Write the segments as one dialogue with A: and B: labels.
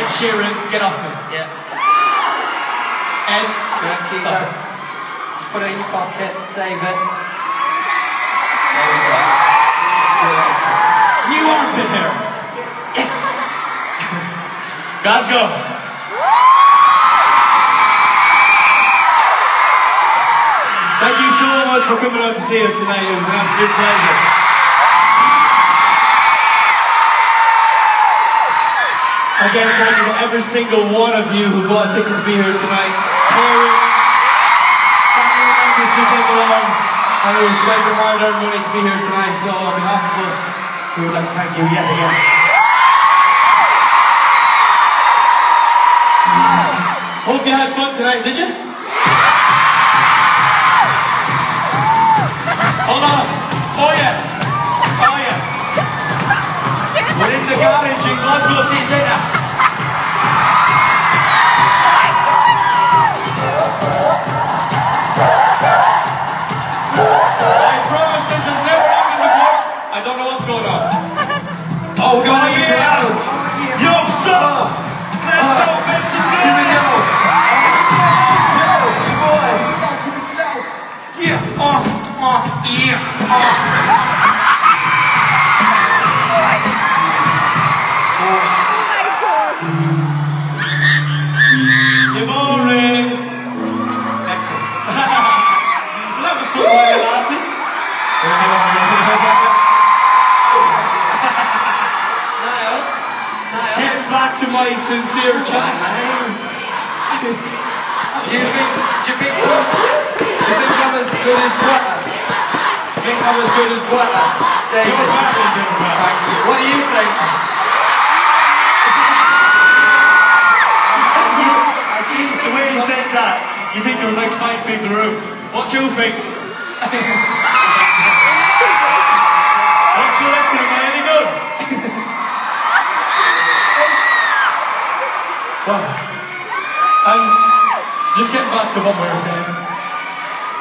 A: Ed Sheeran, get off me.
B: Yeah.
A: Ed,
B: Keep
A: stop
B: that.
A: it.
B: Just put it in your pocket, save it.
A: New armpit hair.
B: Yes!
A: God's go. Thank you so much for coming out to see us tonight. It was an absolute pleasure. Again, thank you to every single one of you who bought a ticket to be here tonight. Parents, family members who came along and who spent their hard-earned money to be here tonight. So on behalf of us, we would like to thank you yet again. Hope you had fun tonight, did you? Hold on. Oh yeah. Oh yeah. We're in the garage in Glasgow City Centre. I promise this has never happened before. I don't know what's going on. Oh God, yeah. Yo, son. Let's go, make some noise. Here we go. Excellent. That was fun while it lasted. Get back to my sincere chat.
B: Do you think I'm as good as butter? Do you think I'm as good as butter? David?
A: You're better than butter.
B: Thank you. What do you think?
A: The way he said that, you think there was like 5 people in the room. What do you think? What you reckon? Am I any good? Well, I'm just getting back to what we were saying.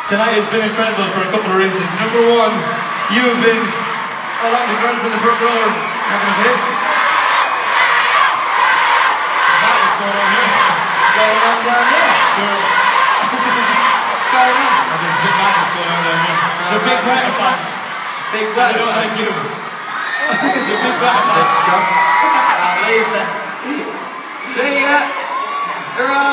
A: Tonight has been incredible for a couple of reasons. Number one, you have been along the girls in the front row. Not gonna hit. That is going on here.
B: Going on down there.
A: Sure.
B: Going on.
A: And there's a big madness going on down here. The big Greta fans.
B: Big
A: They
B: brother.
A: don't like you. The big Greta
B: Good
A: fans.
B: stuff. I'll leave that. See ya. Hurrah.